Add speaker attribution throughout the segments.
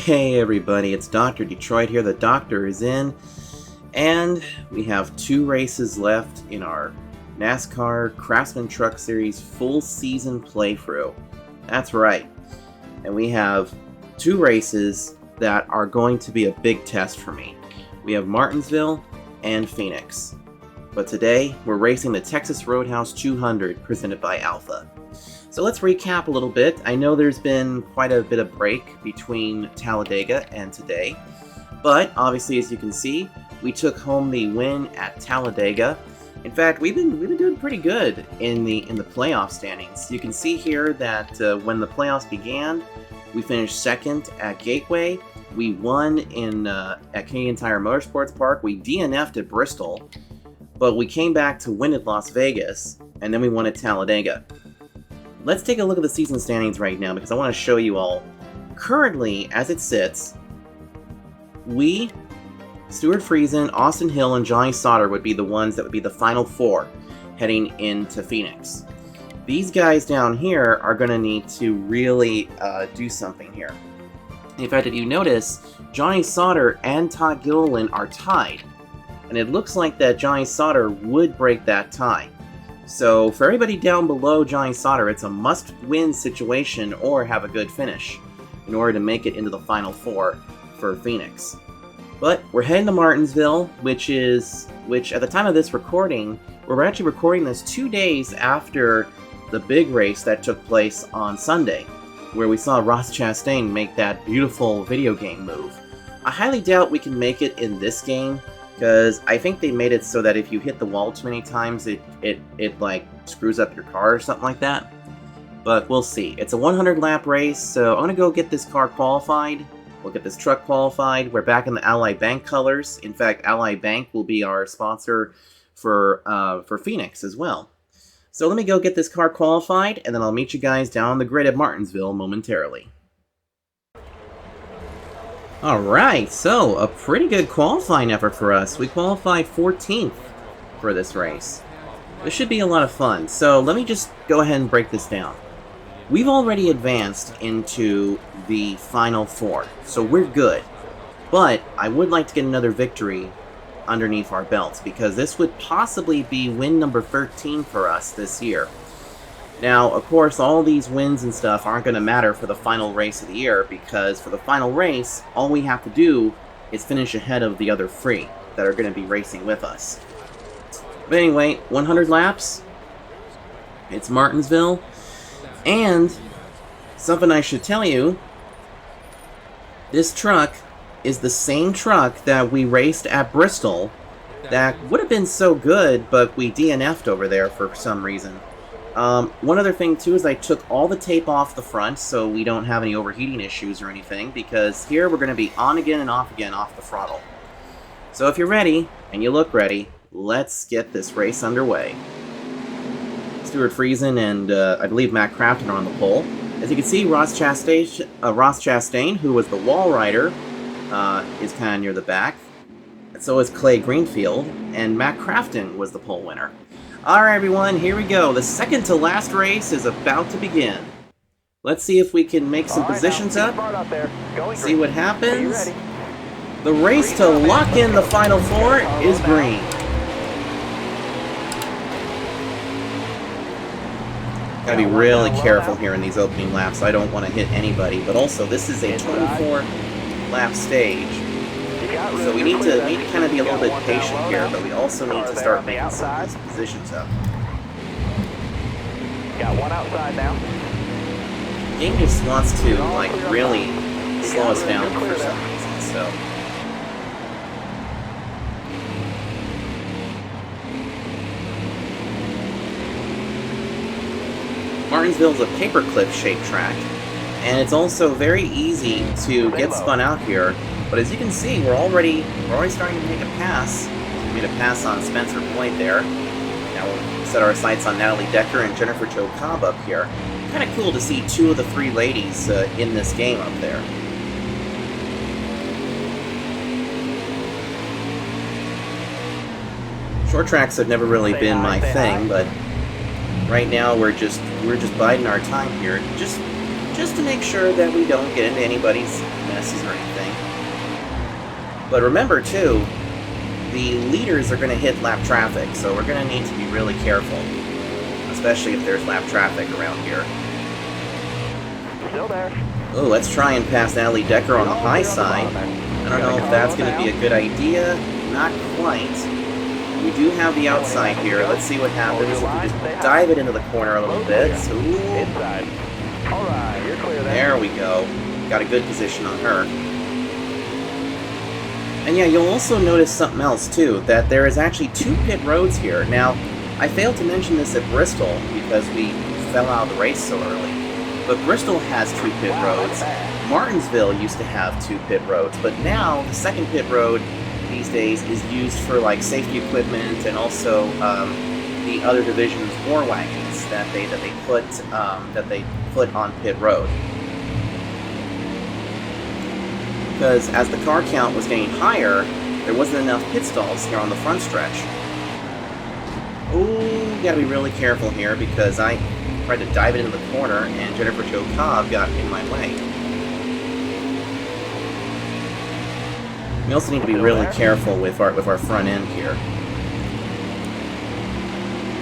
Speaker 1: Hey everybody, it's Dr. Detroit here. The doctor is in, and we have 2 races left in our NASCAR Craftsman Truck Series full season playthrough. That's right. And we have 2 races that are going to be a big test for me. We have Martinsville and Phoenix. But today, we're racing the Texas Roadhouse 200 presented by Alpha. So let's recap a little bit. I know there's been quite a bit of break between Talladega and today, but obviously, as you can see, we took home the win at Talladega. In fact, we've been doing pretty good in the playoff standings. You can see here that when the playoffs began, we finished second at Gateway. We won at Canadian Tire Motorsports Park. We DNF'd at Bristol, but we came back to win at Las Vegas, and then we won at Talladega. Let's take a look at the season standings right now because I want to show you all. Currently, as it sits, we, Stuart Friesen, Austin Hill, and Johnny Sauter would be the ones that would be the final 4 heading into Phoenix. These guys down here are going to need to really do something here. In fact, if you notice, Johnny Sauter and Todd Gilliland are tied. And it looks like that Johnny Sauter would break that tie. So for everybody down below Johnny Sauter, it's a must-win situation or have a good finish in order to make it into the final 4 for Phoenix. But we're heading to Martinsville, which at the time of this recording, we're actually recording this 2 days after the big race that took place on Sunday, where we saw Ross Chastain make that beautiful video game move. I highly doubt we can make it in this game, because I think they made it so that if you hit the wall too many times, it like screws up your car or something like that. But we'll see. It's a 100 lap race, so I'm gonna go get this car qualified. We'll get this truck qualified. We're back in the Ally Bank colors. In fact, Ally Bank will be our sponsor for Phoenix as well. So let me go get this car qualified, and then I'll meet you guys down on the grid at Martinsville momentarily. Alright, so a pretty good qualifying effort for us. We qualified 14th for this race. This should be a lot of fun. So let me just go ahead and break this down. We've already advanced into the final 4, so we're good. But I would like to get another victory underneath our belts, because this would possibly be win number 13 for us this year. Now, of course, all these wins and stuff aren't going to matter for the final race of the year, because for the final race, all we have to do is finish ahead of the other 3 that are going to be racing with us. But anyway, 100 laps, it's Martinsville, and something I should tell you, this truck is the same truck that we raced at Bristol that would have been so good, but we DNF'd over there for some reason. One other thing, too, is I took all the tape off the front so we don't have any overheating issues or anything, because here we're going to be on again and off again off the throttle. So if you're ready, and you look ready, let's get this race underway. Stuart Friesen and, I believe, Matt Crafton are on the pole. As you can see, Ross Chastain, who was the wall rider, is kind of near the back. And so is Clay Greenfield, and Matt Crafton was the pole winner. Alright everyone, here we go. The second to last race is about to begin. Let's see if we can make some positions up. See what happens. The race to lock in the final 4 is green. Gotta be really careful here in these opening laps. I don't want to hit anybody, but also this is a 24 lap stage. So we need to kind of be a little bit patient here, but we also need to start making some of these positions up.
Speaker 2: Got one outside now.
Speaker 1: The game just wants to like really slow us down for some reason, so. Martinsville is a paperclip shaped track, and it's also very easy to get spun out here. But as you can see, we're already starting to make a pass. We made a pass on Spencer Boyd there. Now we'll set our sights on Natalie Decker and Jennifer Jo Cobb up here. Kind of cool to see 2 of the 3 ladies in this game up there. Short tracks have never really been my thing, but right now we're just biding our time here, just to make sure that we don't get into anybody's messes or anything. But remember too, the leaders are going to hit lap traffic, so we're going to need to be really careful, especially if there's lap traffic around here.
Speaker 2: Still there.
Speaker 1: Oh, let's try and pass Natalie Decker on the high side. I don't know if that's going to be a good idea. Not quite. We do have the outside here. Let's see what happens if we just dive it into the corner a little bit.
Speaker 2: Inside. All right, you're clear there.
Speaker 1: There we go. Got a good position on her. And yeah, you'll also notice something else too, that there is actually 2 pit roads here. Now, I failed to mention this at Bristol because we fell out of the race so early. But Bristol has 2 pit roads. Martinsville used to have 2 pit roads, but now the second pit road these days is used for like safety equipment and also the other division's war wagons that they put on pit road. Because as the car count was getting higher, there wasn't enough pit stalls here on the front stretch. Ooh, gotta be really careful here because I tried to dive it into the corner and Jennifer Jo Cobb got in my way. We also need to be really careful with our front end here.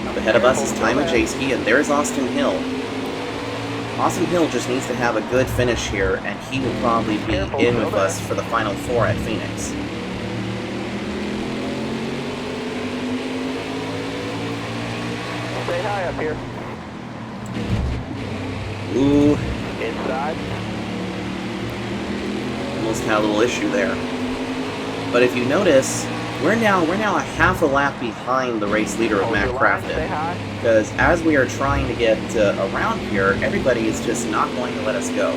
Speaker 1: Up ahead of us is Ty Majeski, and there's Austin Hill. Austin Hill just needs to have a good finish here, and he will probably be in with us for the Final 4 at Phoenix.
Speaker 2: Stay high up here.
Speaker 1: Ooh.
Speaker 2: Inside.
Speaker 1: Almost had a little issue there. But if you notice, we're now a half a lap behind the race leader of Matt Crafton. Because as we are trying to get around here, everybody is just not going to let us go.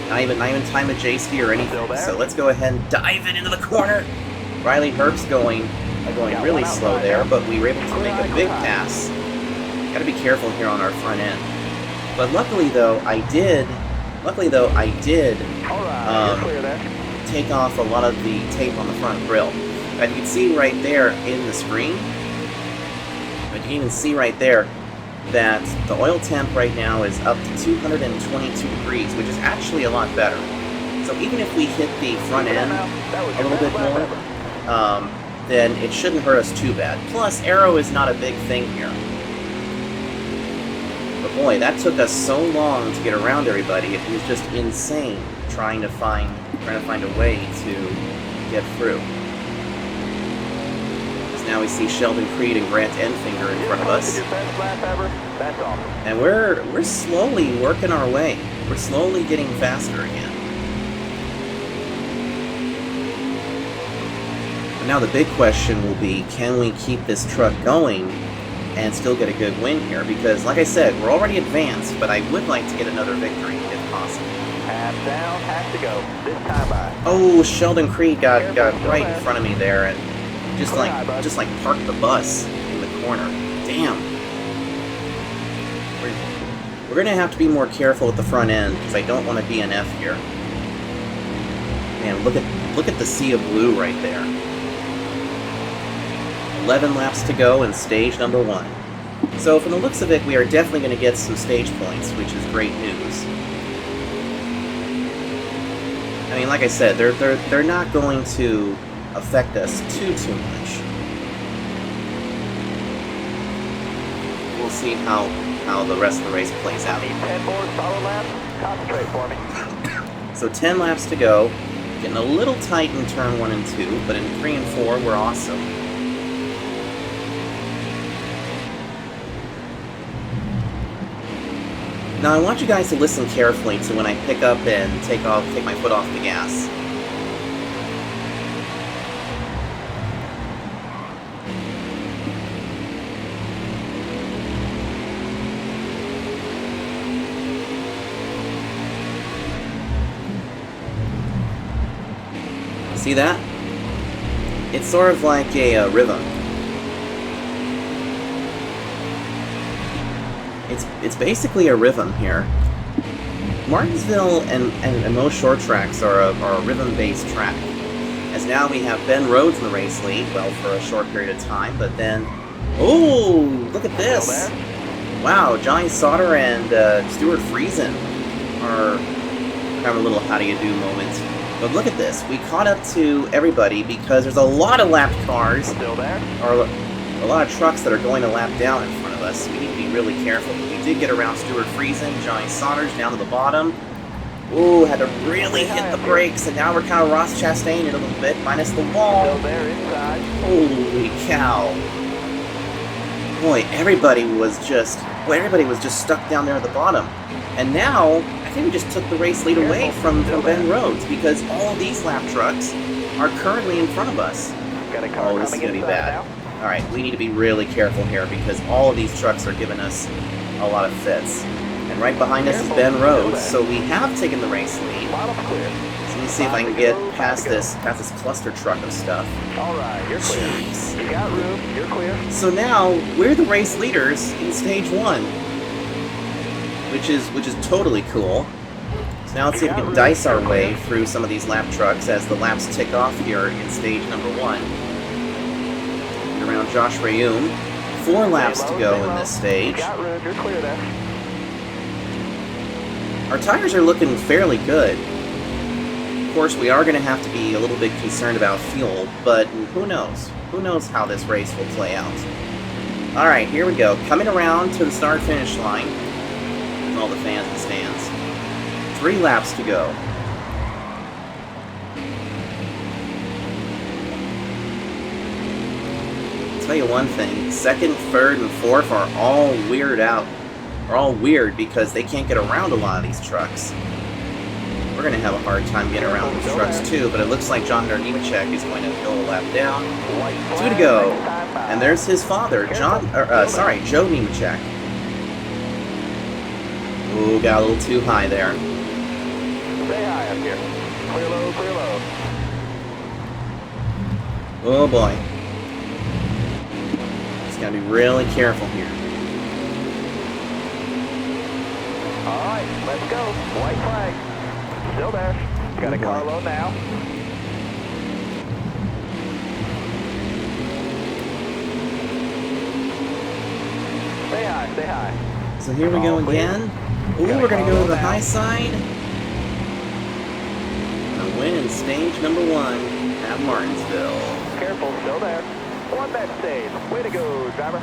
Speaker 1: Not even Ty Majeski or anything. So let's go ahead and dive it into the corner. Riley Herbst's going really slow there, but we were able to make a big pass. Got to be careful here on our front end. But luckily though, I did take off a lot of the tape on the front grille. And you can see right there in the screen, but you can even see right there that the oil temp right now is up to 222 degrees, which is actually a lot better. So even if we hit the front end a little bit more, then it shouldn't hurt us too bad. Plus, aero is not a big thing here. But boy, that took us so long to get around everybody. It was just insane trying to find a way to get through. Now we see Sheldon Creed and Grant Enfinger in front of us. And we're slowly working our way. We're slowly getting faster again. But now the big question will be, can we keep this truck going and still get a good win here? Because like I said, we're already advanced, but I would like to get another victory if possible.
Speaker 2: Half down, half to go. This time by.
Speaker 1: Oh, Sheldon Creed got right in front of me there and just like parked the bus in the corner. Damn. We're gonna have to be more careful with the front end because I don't want to DNF here. Man, look at the sea of blue right there. 11 laps to go in stage number 1. So from the looks of it, we are definitely going to get some stage points, which is great news. I mean, like I said, they're not going to affect us too much. We'll see how the rest of the race plays out.
Speaker 2: 10 more solid laps. Concentrate for me.
Speaker 1: So 10 laps to go. Getting a little tight in turn 1 and 2, but in 3 and 4 we're awesome. Now I want you guys to listen carefully to when I pick up and take my foot off the gas. See that? It's sort of like a rhythm. It's basically a rhythm here. Martinsville and most short tracks are a rhythm-based track. As now we have Ben Rhodes in the race lead, well, for a short period of time, but then... Oh, look at this! Wow, Johnny Sauter and Stuart Friesen are having a little how-do-you-do moment. But look at this, we caught up to everybody because there's a lot of lapped cars,
Speaker 2: Still there?
Speaker 1: or a lot of trucks that are going to lap down in front of us. We need to be really careful. But we did get around Stuart Friesen, Johnny Saunders down to the bottom. Ooh, had to really hit the brakes, and now we're kind of Ross Chastain it a little bit, minus the wall.
Speaker 2: Still there inside.
Speaker 1: Holy cow. Boy, everybody was just stuck down there at the bottom. And now, I think we just took the race lead away from Ben Rhodes, because all of these lap trucks are currently in front of us.
Speaker 2: Got a car
Speaker 1: Oh, this is
Speaker 2: coming
Speaker 1: going to be
Speaker 2: inside
Speaker 1: bad.
Speaker 2: now.
Speaker 1: Alright, we need to be really careful here, because all of these trucks are giving us a lot of fits. And right behind us is Ben Rhodes, so we have taken the race lead.
Speaker 2: Bottom clear.
Speaker 1: So let me see if I can get past this cluster truck of stuff.
Speaker 2: Alright, you're clear.
Speaker 1: Jeez.
Speaker 2: You got room, you're clear.
Speaker 1: So now we're the race leaders in stage 1, which is totally cool. So now let's see if we can dice our way through some of these lap trucks as the laps tick off here in stage number 1. And around Josh Rayum. 4 laps to go in this stage.
Speaker 2: You got room, you're clear there.
Speaker 1: Our tires are looking fairly good. Of course, we are going to have to be a little bit concerned about fuel, but who knows? Who knows how this race will play out? Alright, here we go. Coming around to the start-finish line. With all the fans and stands. 3 laps to go. I'll tell you one thing. 2nd, 3rd, and 4th are all weird because they can't get around a lot of these trucks. We're going to have a hard time getting around these trucks too, but it looks like John Hunter Nemechek is going to go a lap down. 2 to go. And there's his father, Joe Nemechek. Ooh, got a little too high there.
Speaker 2: Stay high up here. Clear low, clear low.
Speaker 1: Oh boy. Just gotta be really careful here.
Speaker 2: Alright, let's go. White flag. Still there. Got a car low now. Stay high, stay high.
Speaker 1: So here we go again. Ooh, we're gonna go to the high side. A win in stage number 1 at Martinsville.
Speaker 2: Careful, still there. Won that stage. Way to go, driver.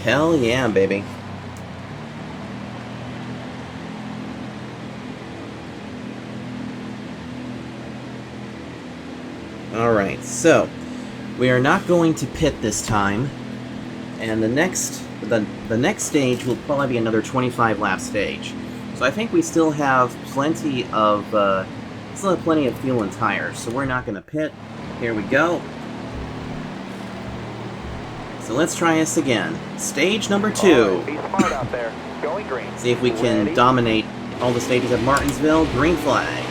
Speaker 1: Hell yeah, baby. Alright, so we are not going to pit this time, and the next stage will probably be another 25 lap stage. So I think we still have plenty of fuel and tires, so we're not going to pit. Here we go. So let's try this again. Stage number 2.
Speaker 2: Right, be smart out there. Going green.
Speaker 1: See if we can
Speaker 2: Ready?
Speaker 1: dominate all the stages at Martinsville. Green flag.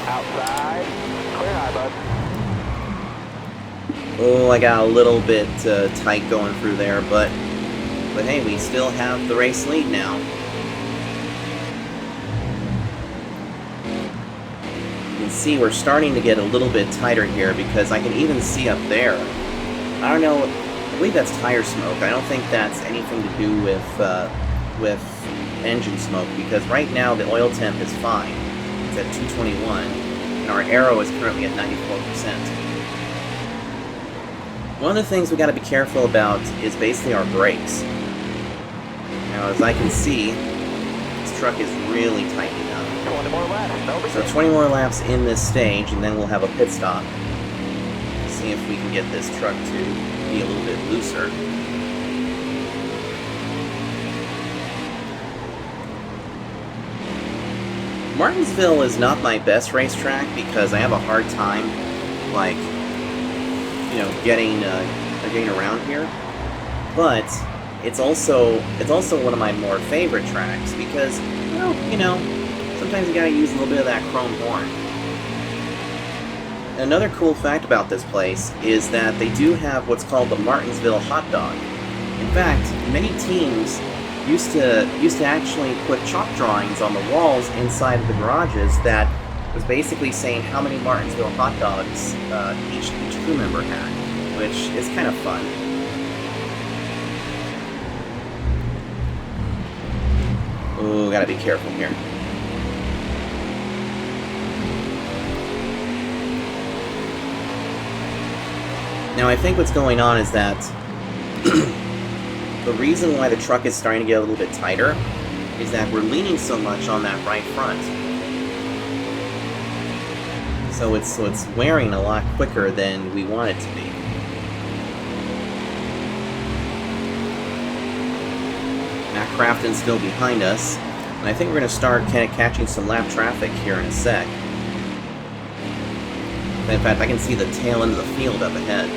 Speaker 2: Outside. Clear high, bud.
Speaker 1: Oh, I got a little bit tight going through there, but hey, we still have the race lead now. You can see we're starting to get a little bit tighter here because I can even see up there. I don't know. I believe that's tire smoke. I don't think that's anything to do with engine smoke because right now the oil temp is fine. It's at 221, and our aero is currently at 94%. One of the things we got to be careful about is basically our brakes. Now, as I can see, this truck is really tightening up.
Speaker 2: 20 more laps. No big
Speaker 1: So 20 more laps in this stage, and then we'll have a pit stop. See if we can get this truck to be a little bit looser. Martinsville is not my best racetrack because I have a hard time, like, you know, getting around here. But it's also one of my more favorite tracks because, well, you know, sometimes sometimes you gotta use a little bit of that chrome horn. Another cool fact about this place is that they do have what's called the Martinsville hot dog. In fact, many teams used to actually put chalk drawings on the walls inside of the garages that was basically saying how many Martinsville hot dogs each crew member had, which is kind of fun. Oh, gotta be careful here. Now, I think what's going on is that the reason why the truck is starting to get a little bit tighter is that we're leaning so much on that right front. So it's wearing a lot quicker than we want it to be. Matt Crafton's still behind us, and I think we're going to start kind of catching some lap traffic here in a sec. In fact, I can see the tail end of the field up ahead.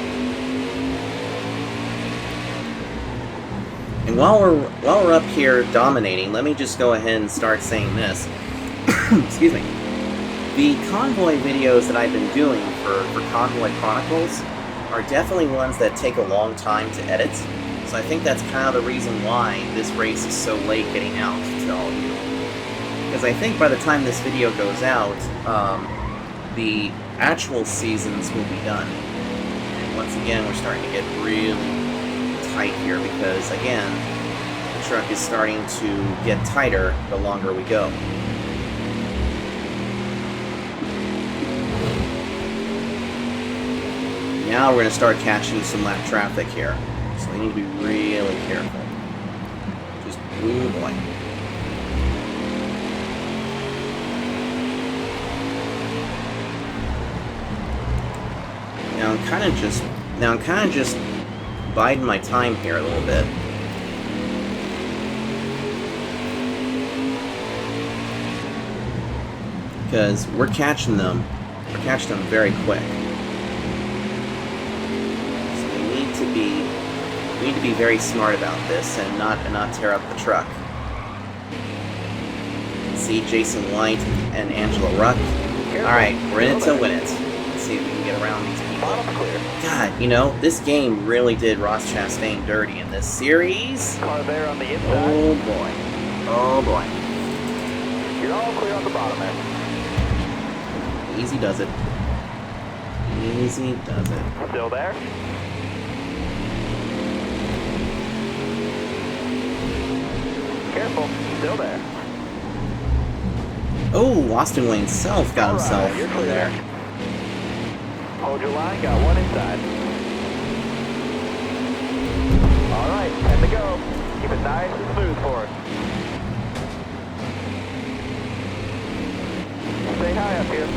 Speaker 1: And while we're up here dominating, let me just go ahead and start saying this. Excuse me. The convoy videos that I've been doing for Convoy Chronicles are definitely ones that take a long time to edit. So I think that's kind of the reason why this race is so late getting out to all of you. Because I think by the time this video goes out, the actual seasons will be done. And once again, we're starting to get really tight here because, again, the truck is starting to get tighter the longer we go. Now we're going to start catching some lap traffic here, so we need to be really careful. Just, oh boy. Now I'm kind of just biding my time here a little bit. Because we're catching them very quick. So we need to be very smart about this and not tear up the truck. See Jason White and Angela Ruck. Alright, we're in it to win it. Let's see if we can get around these people. God, you know, this game really did Ross Chastain dirty in this series.
Speaker 2: Car there on the inside.
Speaker 1: Oh boy. Oh boy.
Speaker 2: You're all clear on the bottom end.
Speaker 1: Easy does it. Easy does it.
Speaker 2: Still there? Careful. Still there.
Speaker 1: Oh, Austin Wayne Self got himself
Speaker 2: you're clear
Speaker 1: there.
Speaker 2: Hold your line, got one inside. Alright, time to go. Keep it nice and smooth for us. Stay high up here.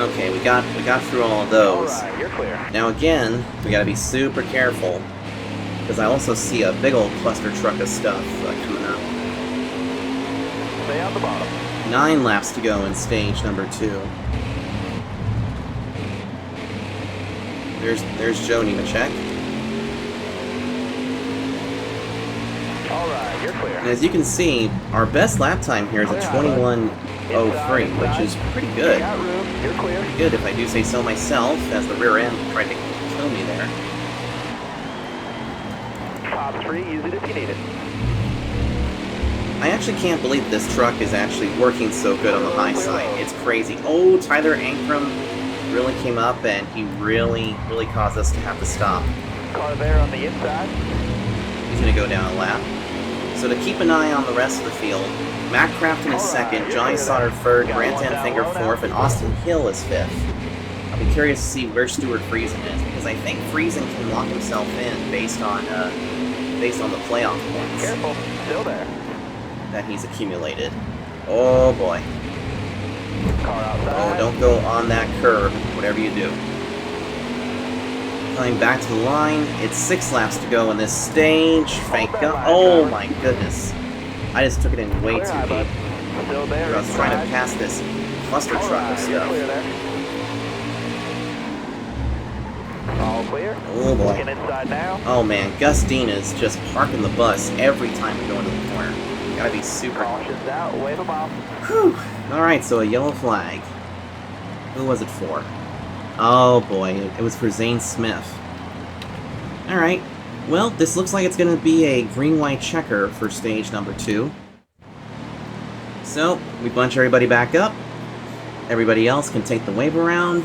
Speaker 1: Okay, we got through all of those.
Speaker 2: Alright, you're clear.
Speaker 1: Now again, we gotta be super careful, because I also see a big old cluster truck of stuff coming up.
Speaker 2: Stay on the bottom.
Speaker 1: 9 laps to go in stage number 2. There's Joe Nemechek.
Speaker 2: Alright, you're clear.
Speaker 1: And as you can see, our best lap time here is a 21:03, which is pretty good.
Speaker 2: Got room. You're clear.
Speaker 1: Pretty good if I do say so myself, as the rear end tried to kill me there.
Speaker 2: Top 3, use it if you need it.
Speaker 1: I actually can't believe this truck is actually working so good on the high side. It's crazy. Oh, Tyler Ankrum really came up, and he really caused us to have to stop.
Speaker 2: Car there on the inside.
Speaker 1: He's going to go down a lap. So to keep an eye on the rest of the field, Matt Crafton is second, Johnny Stoddard third, Grant Anfinger fourth, and Austin Hill is fifth. I'll be curious to see where Stuart Friesen is, because I think Friesen can lock himself in based on the playoff points
Speaker 2: Careful. Still there.
Speaker 1: that he's accumulated. Oh boy.
Speaker 2: Car outside.
Speaker 1: Oh, don't go on that curb, whatever you do. Coming back to the line, it's 6 laps to go in this stage. Thank God. Oh my goodness. I just took it in way too deep.
Speaker 2: Still there.
Speaker 1: I was trying to pass this cluster truck of
Speaker 2: You're
Speaker 1: stuff.
Speaker 2: clear there. All clear.
Speaker 1: Oh boy.
Speaker 2: Looking inside now.
Speaker 1: Oh man, Gus Dean is just parking the bus every time we go into the corner. Gotta be super...
Speaker 2: Caution's out, wave them off.
Speaker 1: Whew. Alright, so a yellow flag. Who was it for? Oh boy, it was for Zane Smith. Alright, well, this looks like it's gonna be a green-white checker for stage number 2. So, we bunch everybody back up. Everybody else can take the wave around.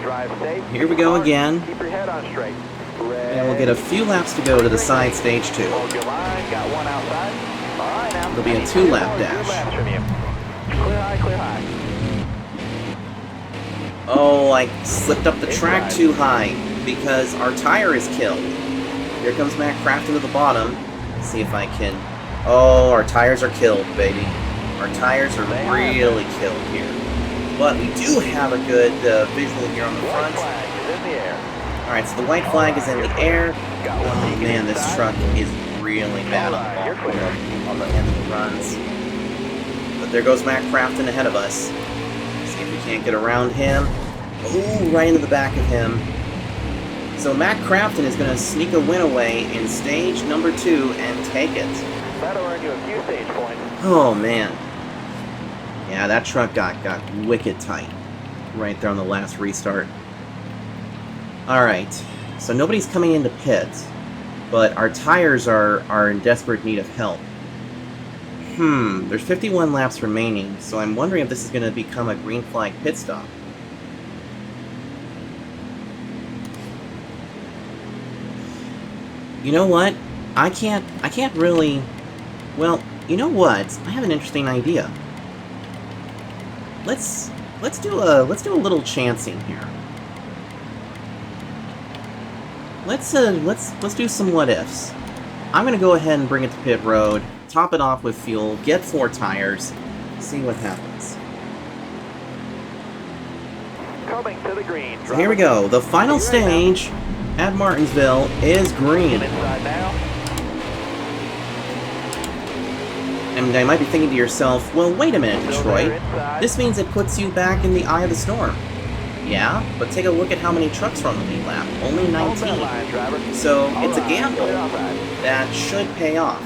Speaker 2: Drive safe.
Speaker 1: Here we go again.
Speaker 2: Keep your head on straight.
Speaker 1: And we'll get a few laps to go to the side stage 2.
Speaker 2: Hold your line, got one outside. All right, now.
Speaker 1: It'll be a 2-lap dash.
Speaker 2: 2 laps from you. Clear high, clear high.
Speaker 1: Oh, I slipped up the track too high because our tire is killed. Here comes Matt Crafton to the bottom. Let's see if I can... Oh, our tires are killed, baby. Our tires are really killed here. But we do have a good visual here on the front. Alright, so the white flag is in the air. Oh man, this truck is really bad on the end of the runs. But there goes Matt Crafton ahead of us. See if we can't get around him. Ooh, right into the back of him. So Matt Crafton is going to sneak a win away in stage number 2 and take it.
Speaker 2: That'll earn you a few stage points.
Speaker 1: Oh man. Yeah, that truck got wicked tight right there on the last restart. Alright, so nobody's coming into pits, but our tires are in desperate need of help. There's 51 laps remaining, so I'm wondering if this is going to become a green flag pit stop. You know what? I can't really... Well, you know what? I have an interesting idea. Let's do a little chancing here. Let's do some what ifs. I'm gonna go ahead and bring it to pit road, top it off with fuel, get 4 tires, see what happens.
Speaker 2: Coming to the green.
Speaker 1: So here we go. The final stage at Martinsville is green.
Speaker 2: Inside now.
Speaker 1: And I might be thinking to yourself, well, wait a minute, Detroit. This means it puts you back in the eye of the storm. Yeah, but take a look at how many trucks are on the lead lap. Only 19. So it's a gamble that should pay off.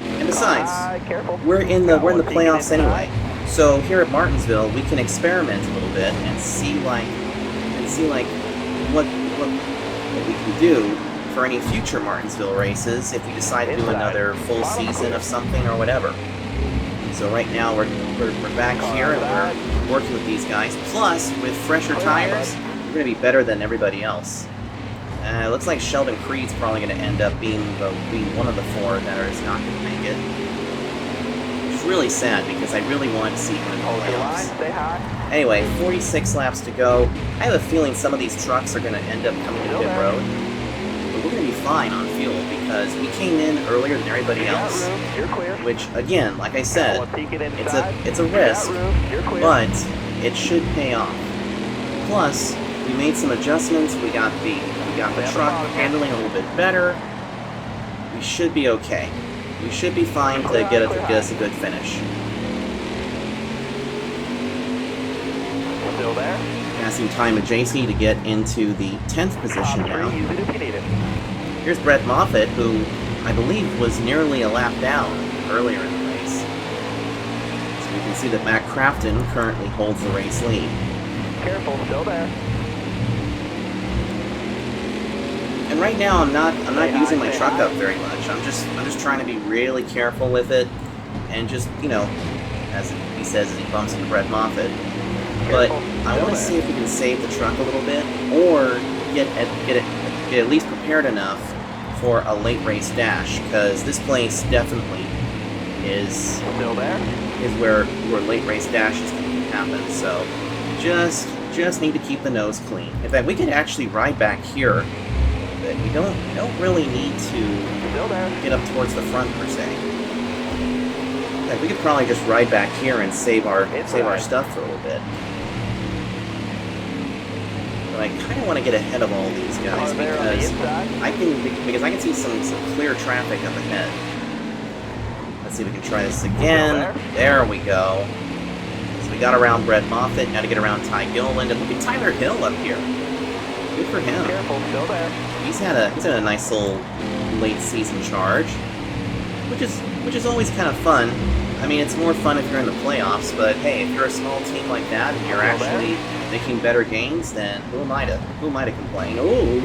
Speaker 1: And besides, we're in the playoffs anyway. So here at Martinsville, we can experiment a little bit and see like what we can do for any future Martinsville races if we decide to do another full season of something or whatever. So right now we're back here and we're working with these guys. Plus, with fresher tires, we're going to be better than everybody else. It looks like Sheldon Creed's probably going to end up being one of the 4 that is not going to make it. It's really sad because I really want to see him in the playoffs. Anyway, 46 laps to go. I have a feeling some of these trucks are going to end up coming to pit road. But we're going to be fine on fuel because we came in earlier than everybody else. Which, again, like I said, it's a risk, but it should pay off. Plus, we made some adjustments. We got the truck handling a little bit better. We should be okay. We should be fine to get us a good finish.
Speaker 2: Still there?
Speaker 1: Passing time to JC to get into the 10th position now. Here's Brett Moffitt, who I believe was nearly a lap down earlier in the race. So we can see that Matt Crafton currently holds the race lead.
Speaker 2: Careful, still there.
Speaker 1: And right now I'm not using my truck up very much. I'm just trying to be really careful with it, and just, you know, as he says as he bumps into Brett Moffitt. But I want to see if we can save the truck a little bit, or get at least prepared enough for a late race dash, because this place definitely is where late race dashes can happen. So just need to keep the nose clean. In fact, we could actually ride back here, but we don't really need to get up towards the front per se. In fact, we could probably just ride back here and save our stuff for a little bit. But I kind of want to get ahead of all these guys because I can see some clear traffic up ahead. Let's see if we can try this again. There we go. So we got around Brett Moffitt. Now to get around Ty Gilliland, and look at Tyler Hill up here. Good for him.
Speaker 2: Careful, still there.
Speaker 1: He's had a nice little late season charge. which is always kind of fun. I mean, it's more fun if you're in the playoffs, but hey, if you're a small team like that and you're actually making better games, then who am I to complain? Ooh,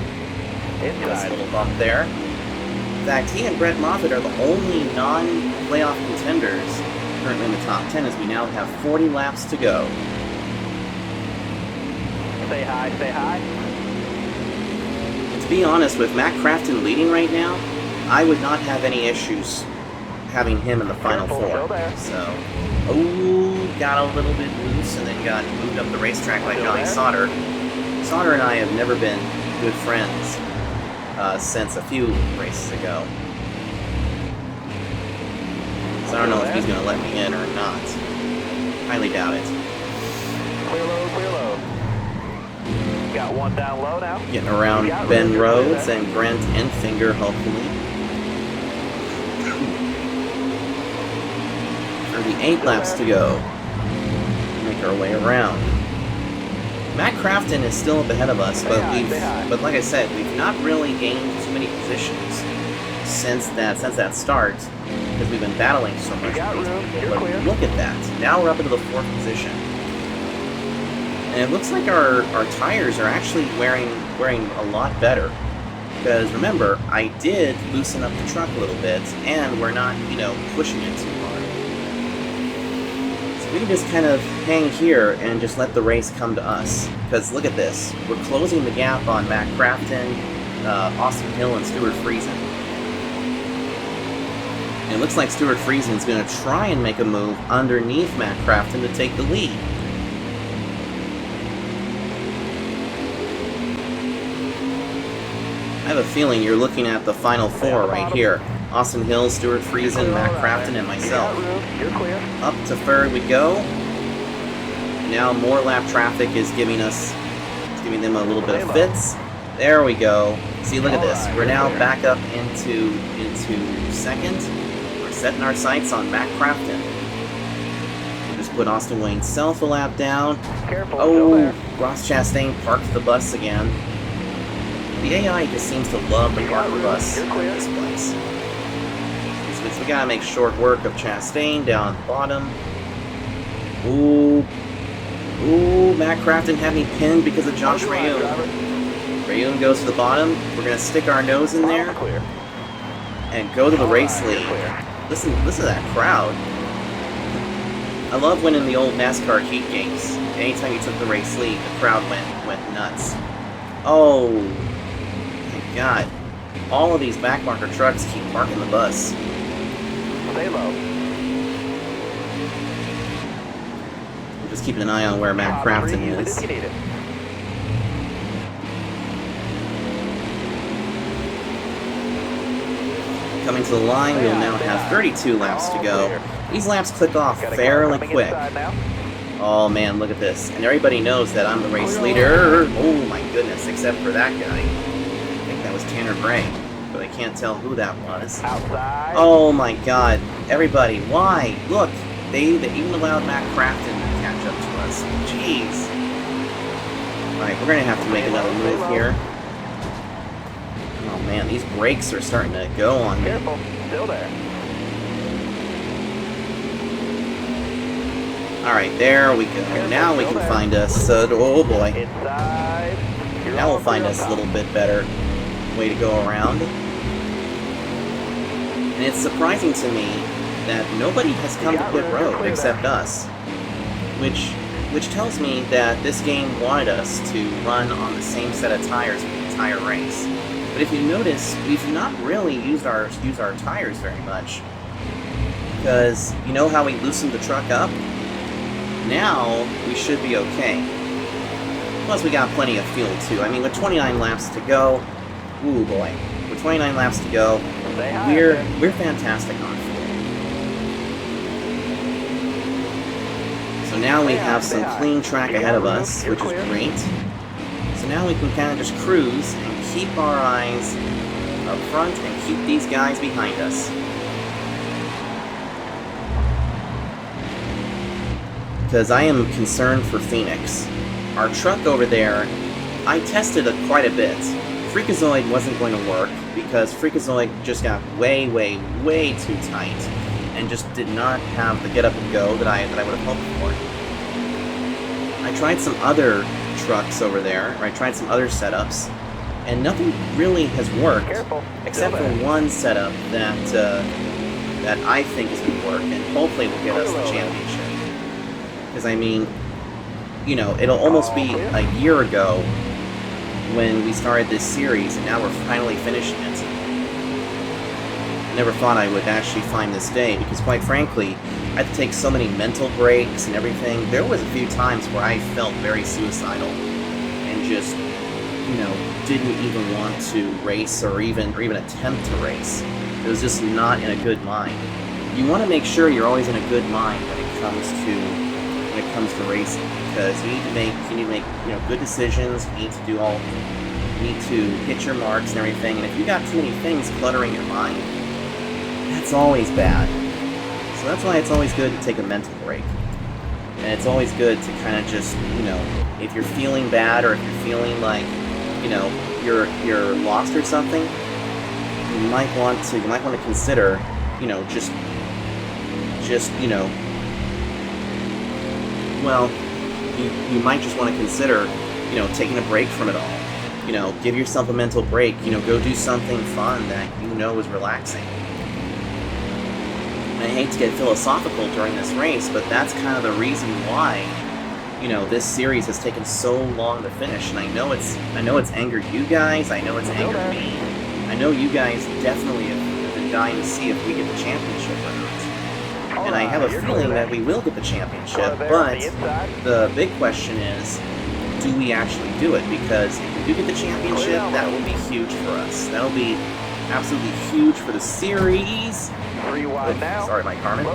Speaker 1: nice little bump there. In fact, he and Brett Moffitt are the only non-playoff contenders currently in the top 10, as we now have 40 laps to go.
Speaker 2: Say hi, say hi.
Speaker 1: And to be honest, with Matt Crafton leading right now, I would not have any issues having him in the final four. So, got a little bit loose and then got moved up the racetrack by Johnny Sauter. Sauter and I have never been good friends since a few races ago. So I don't know if he's going to let me in or not. Highly doubt it.
Speaker 2: Clear low, clear low. Got one down low now.
Speaker 1: Getting around Ben Rhodes and Brent Enfinger, hopefully. 38 laps to go. Make our way around. Matt Crafton is still up ahead of us, but like I said, we've not really gained too many positions since that start, because we've been battling so much with these people. But look at that. Now we're up into the 4th position. And it looks like our tires are actually wearing a lot better. Because remember, I did loosen up the truck a little bit, and we're not, pushing it too hard. So we can just kind of hang here and just let the race come to us. Because look at this. We're closing the gap on Matt Crafton, Austin Hill, and Stuart Friesen. And it looks like Stuart Friesen is going to try and make a move underneath Matt Crafton to take the lead. I have a feeling you're looking at the final 4 right here. Austin Hill, Stuart Friesen, Matt Crafton, and myself. Up to 3rd we go. Now more lap traffic is giving them a little bit of fits. There we go. See, look at this. We're now back up into 2nd. We're setting our sights on Matt Crafton. We'll just put Austin Wayne Self a lap down. Oh, Ross Chastain parked the bus again. The AI just seems to love to park the bus in this place. So we gotta make short work of Chastain down at the bottom. Ooh, Matt Crafton had me pinned because of Josh Rayoon. Rayoon goes to the bottom. We're gonna stick our nose in there and go to the race lead. Listen to that crowd. I love when in the old NASCAR heat games, anytime you took the race lead, the crowd went nuts. Oh my God! All of these backmarker trucks keep parking the bus.
Speaker 2: Stay low.
Speaker 1: We're just keeping an eye on where Matt Crafton is. Coming to the line, we'll now have 32 laps to go. These laps click off fairly quick. Oh man, look at this. And everybody knows that I'm the race leader. Oh my goodness, except for that guy. I think that was Tanner Gray, but I can't tell who that was. Oh my God. Everybody, why? Look, they even allowed Matt Crafton to catch up to us. Jeez. Alright, we're going to have to make another move here. Oh man, these brakes are starting to go on me.
Speaker 2: Careful, still there.
Speaker 1: Alright, there we go. Now we can find us, oh boy.
Speaker 2: Inside.
Speaker 1: Now we'll find us a little bit better way to go around. And it's surprising to me that nobody has come to pit road except us. Which tells me that this game wanted us to run on the same set of tires for the entire race. But if you notice, we've not really used our tires very much. Because you know how we loosened the truck up? Now we should be okay. Plus we got plenty of fuel too. I mean, with 29 laps to go, ooh boy, with 29 laps to go, we're fantastic on fuel. So now we have some clean track ahead of us, which is great. So now we can kind of just cruise and keep our eyes up front and keep these guys behind us. Because I am concerned for Phoenix. Our truck over there, I tested it quite a bit Freakazoid wasn't going to work because Freakazoid just got way, way, way too tight and just did not have the get up and go that I would have hoped for. I tried some other trucks over there, or I tried some other setups, and nothing really has worked except for one setup that that I think is going to work, and hopefully will get us the championship. Because I mean, you know, it'll almost be a year ago when we started this series, and now we're finally finishing it. I never thought I would actually find this day, because quite frankly, I had to take so many mental breaks and everything. There was a few times where I felt very suicidal, and just, you know, didn't even want to race or even attempt to race. It was just not in a good mind. You want to make sure you're always in a good mind when it comes to racing, because you need to make you know, good decisions. You need to hit your marks and everything. And if you got too many things cluttering your mind, that's always bad. So that's why it's always good to take a mental break. And it's always good to kind of just, you know, if you're feeling bad or if you're feeling like, you know, you're lost or something, you might want to consider, you know, just you know, well, you might just want to consider, you know, taking a break from it all. You know, give yourself a mental break. You know, go do something fun that you know is relaxing. And I hate to get philosophical during this race, but that's kind of the reason why, you know, this series has taken so long to finish. And I know it's angered you guys. I know it's angered me. I know you guys definitely have been dying to see if we get the championship or not. And I have a feeling that we will get the championship, but the big question is, do we actually do it? Because if we do get the championship, that will be huge for us. That'll be absolutely huge for the series. Sorry, Mike Harmon.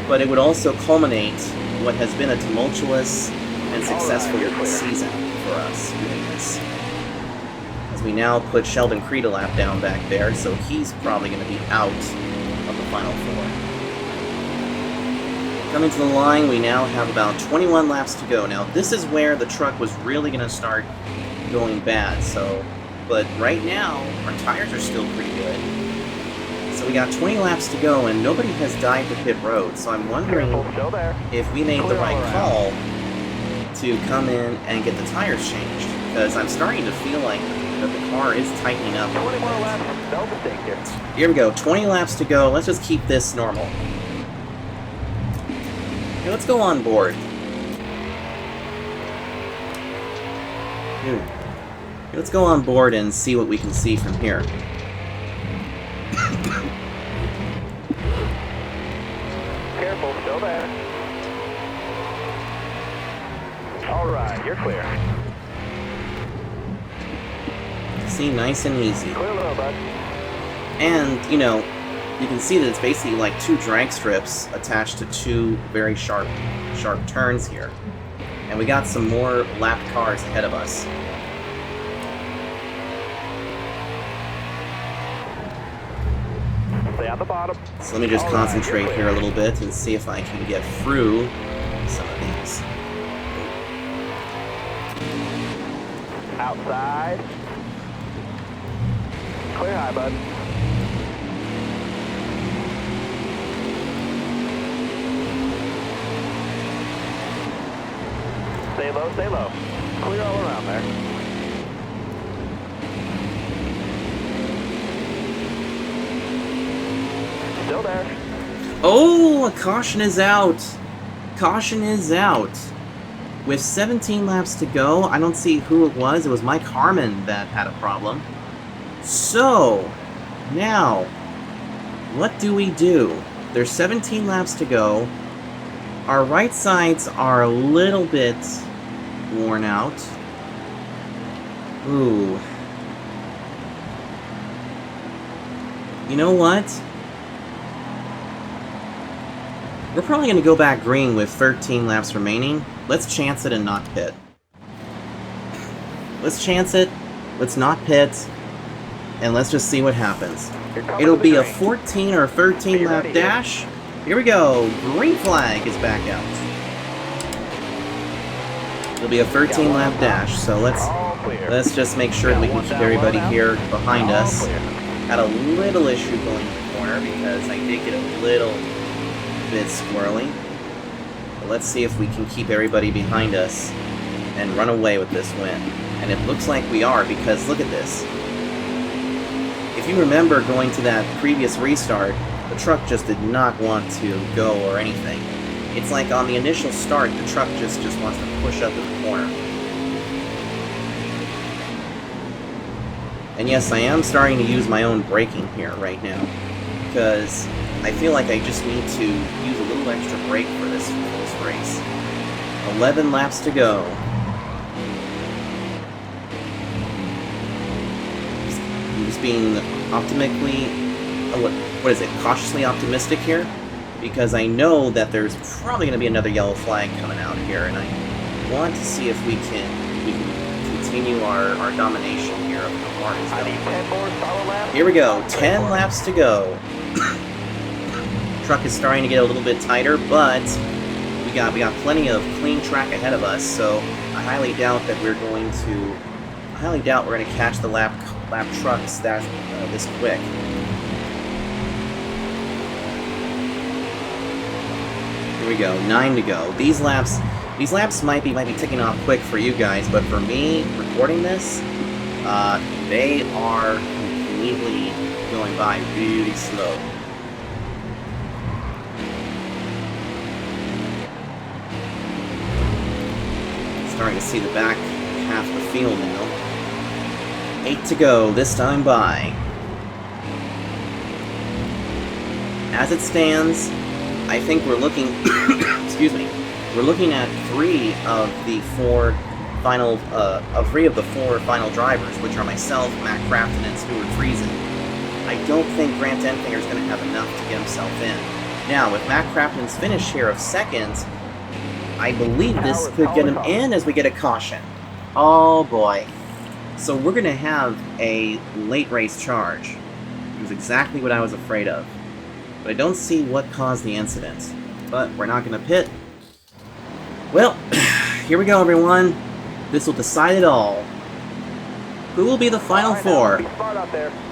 Speaker 1: But it would also culminate what has been a tumultuous and successful season for us doing this. As we now put Sheldon Creed a lap down back there, so he's probably going to be out of the Final Four. Coming to the line, we now have about 21 laps to go. Now, this is where the truck was really going to start going bad, but right now, our tires are still pretty good. So we got 20 laps to go, and nobody has died to pit road, so I'm wondering if we made the right call to come in and get the tires changed, because I'm starting to feel like that the car is tightening up.
Speaker 2: 20 more laps, no mistake here.
Speaker 1: Here we go, 20 laps to go. Let's just keep this normal. Okay, let's go on board. Let's go on board and see what we can see from here.
Speaker 2: Careful, still there. Alright, you're clear.
Speaker 1: See, nice and easy.
Speaker 2: Clear low, bud.
Speaker 1: And, you know, you can see that it's basically like two drag strips attached to two very sharp turns here. And we got some more lapped cars ahead of us.
Speaker 2: Stay on the bottom.
Speaker 1: So let me just concentrate here a little bit and see if I can get through some of these.
Speaker 2: Outside. Clear high, bud. Stay low, stay low. Clear all around there. Still there.
Speaker 1: Oh, a caution is out. Caution is out. With 17 laps to go, I don't see who it was. It was Mike Harmon that had a problem. So, now, what do we do? There's 17 laps to go. Our right sides are a little bit worn out. Ooh. You know what? We're probably going to go back green with 13 laps remaining. Let's chance it and not pit. Let's chance it, let's not pit, and let's just see what happens. It'll be a 14 or 13 lap dash. Here we go. Green flag is back out. It'll be a 13 lap dash, so let's
Speaker 2: clear.
Speaker 1: Let's just make sure that we can keep everybody here behind us. Had a little issue going to the corner because I did get a little bit squirrely. But let's see if we can keep everybody behind us and run away with this win. And it looks like we are, because look at this. If you remember going to that previous restart, the truck just did not want to go or anything. It's like on the initial start, the truck just wants to push up to the corner. And yes, I am starting to use my own braking here right now, because I feel like I just need to use a little extra brake for this race. 11 laps to go. I'm just being cautiously optimistic here, because I know that there's probably going to be another yellow flag coming out here, and I want to see if we can continue our domination here of the Martinsville. Here we go, 10 laps to go. Truck is starting to get a little bit tighter, but we got plenty of clean track ahead of us, so I highly doubt we're going to catch the lap trucks this quick. Here we go, 9 to go. These laps might be ticking off quick for you guys, but for me, recording this, they are completely going by really slow. Starting to see the back half of the field now. 8 to go, this time by. As it stands, I think we're looking, excuse me, we're looking at three of the four final drivers, which are myself, Matt Crafton, and Stuart Friesen. I don't think Grant Enfinger is going to have enough to get himself in. Now, with Matt Crafton's finish here of second, I believe this could get him in as we get a caution. Oh boy. So we're going to have a late race charge. It was exactly what I was afraid of. But I don't see what caused the incident. But we're not going to pit. Well, here we go, everyone. This will decide it all. Who will be the final four?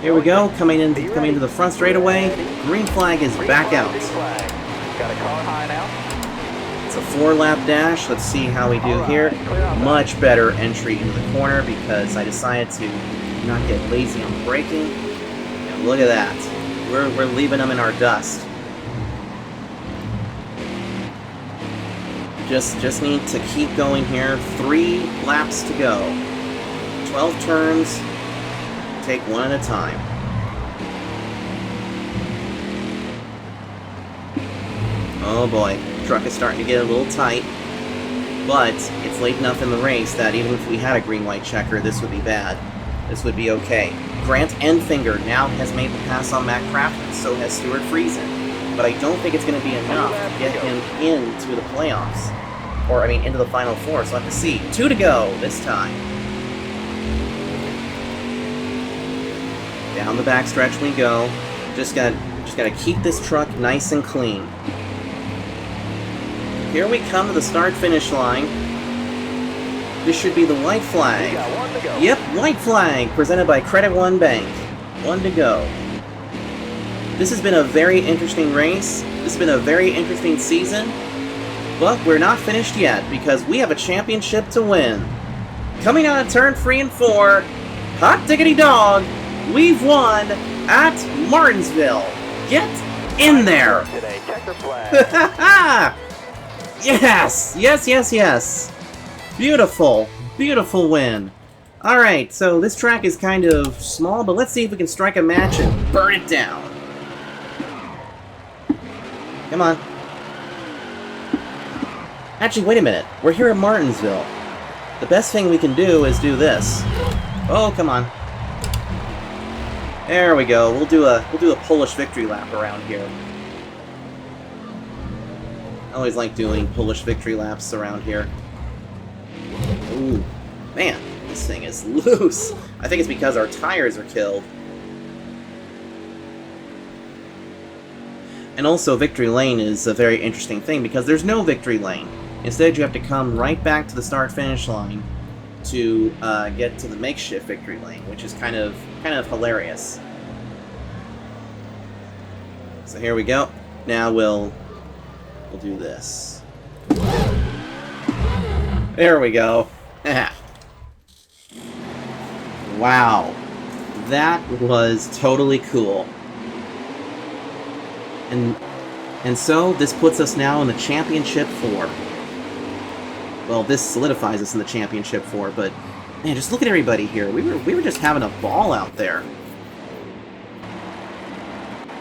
Speaker 1: Here we go, coming into the front straightaway. Green flag is back out.
Speaker 2: Got a car high now.
Speaker 1: It's a 4-lap dash. Let's see how we do here. Much better entry into the corner because I decided to not get lazy on braking. And look at that. We're leaving them in our dust. Just need to keep going here. 3 laps to go. 12 turns. Take one at a time. Oh boy. Truck is starting to get a little tight. But it's late enough in the race that even if we had a green-white checker, this would be bad. This would be okay. Grant Enfinger now has made the pass on Matt Crafton, so has Stuart Friesen. But I don't think it's going to be enough to get him into the playoffs. Or, I mean, into the Final Four, so I have to see. 2 to go this time. Down the backstretch we go. Just gotta keep this truck nice and clean. Here we come to the start-finish line. This should be the white flag. Yep, white flag, presented by Credit One Bank. 1 to go. This has been a very interesting race. This has been a very interesting season. But we're not finished yet, because we have a championship to win. Coming out of turn 3 and 4, hot diggity dog, we've won at Martinsville. Get in there! Yes! Yes, yes, yes! Beautiful. Beautiful win. Alright, so this track is kind of small, but let's see if we can strike a match and burn it down. Come on. Actually, wait a minute. We're here at Martinsville. The best thing we can do is do this. Oh, come on. There we go. We'll do a Polish victory lap around here. I always like doing Polish victory laps around here. Ooh, man, this thing is loose. I think it's because our tires are killed. And also, victory lane is a very interesting thing because there's no victory lane. Instead, you have to come right back to the start-finish line to get to the makeshift victory lane, which is kind of hilarious. So here we go. Now we'll do this. There we go. Wow. That was totally cool. And so this puts us now in the Championship 4. Well, this solidifies us in the Championship 4, but man, just look at everybody here. We were just having a ball out there.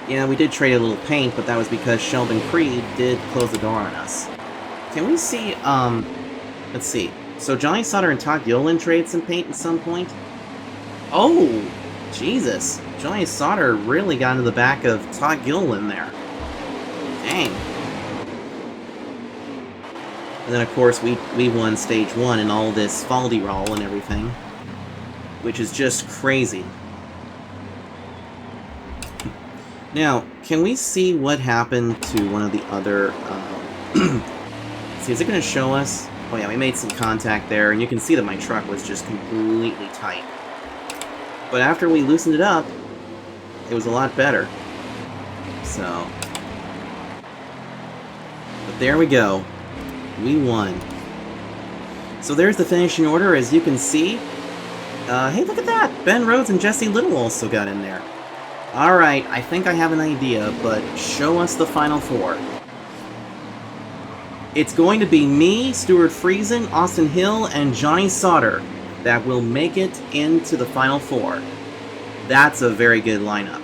Speaker 1: Yeah, we did trade a little paint, but that was because Sheldon Creed did close the door on us. Can we see, let's see. So Johnny Sauter and Todd Gilliland traded some paint at some point? Oh, Jesus. Johnny Sauter really got into the back of Todd Gilliland there. Dang. And then, of course, we won Stage 1 and all this Faldy roll and everything, which is just crazy. Now, can we see what happened to one of the other... see, is it going to show us? Oh yeah, we made some contact there, and you can see that my truck was just completely tight. But after we loosened it up, it was a lot better. So... But there we go. We won. So there's the finishing order, as you can see. Hey, look at that! Ben Rhodes and Jesse Little also got in there. Alright, I think I have an idea, but show us the Final Four. It's going to be me, Stuart Friesen, Austin Hill, and Johnny Sauter that will make it into the Final Four. That's a very good lineup.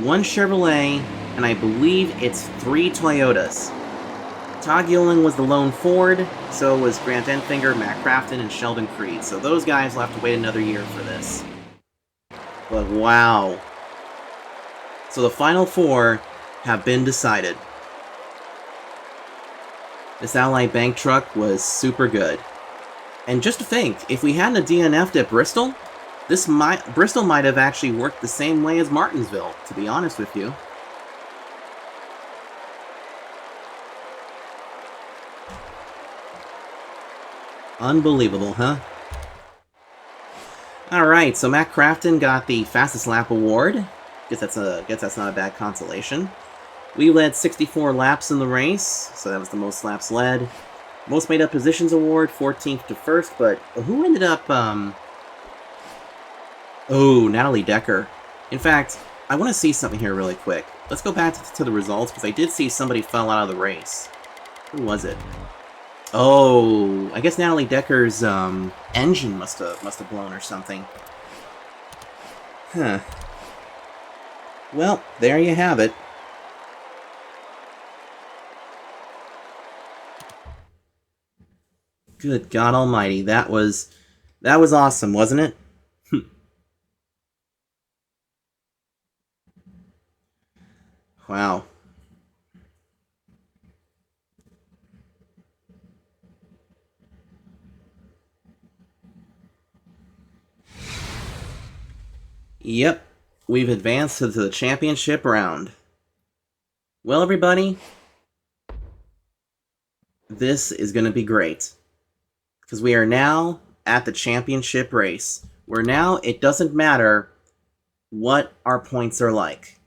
Speaker 1: 1 Chevrolet, and I believe it's 3 Toyotas. Todd Gilliland was the lone Ford, so was Grant Enfinger, Matt Crafton, and Sheldon Creed. So those guys will have to wait another year for this. But wow. So the Final Four have been decided. This Ally Bank truck was super good. And just to think, if we hadn't DNF'd at Bristol, Bristol might have actually worked the same way as Martinsville, to be honest with you. Unbelievable, huh? Alright, so Matt Crafton got the fastest lap award. Guess that's not a bad consolation. We led 64 laps in the race, so that was the most laps led. Most made up positions award, 14th to 1st, but who ended up, Oh, Natalie Decker. In fact, I want to see something here really quick. Let's go back to the results, because I did see somebody fell out of the race. Who was it? Oh, I guess Natalie Decker's, engine must have blown or something. Huh. Well, there you have it. Good God Almighty, that was awesome, wasn't it? Wow. Yep, we've advanced to the championship round. Well, everybody, this is going to be great. Because we are now at the championship race. Where now, it doesn't matter what our points are like.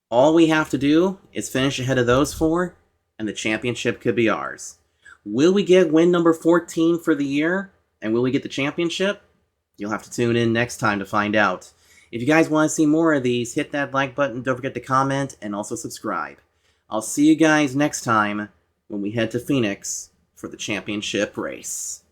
Speaker 1: All we have to do is finish ahead of those 4, and the championship could be ours. Will we get win number 14 for the year? And will we get the championship? You'll have to tune in next time to find out. If you guys want to see more of these, hit that like button, don't forget to comment, and also subscribe. I'll see you guys next time when we head to Phoenix for the championship race.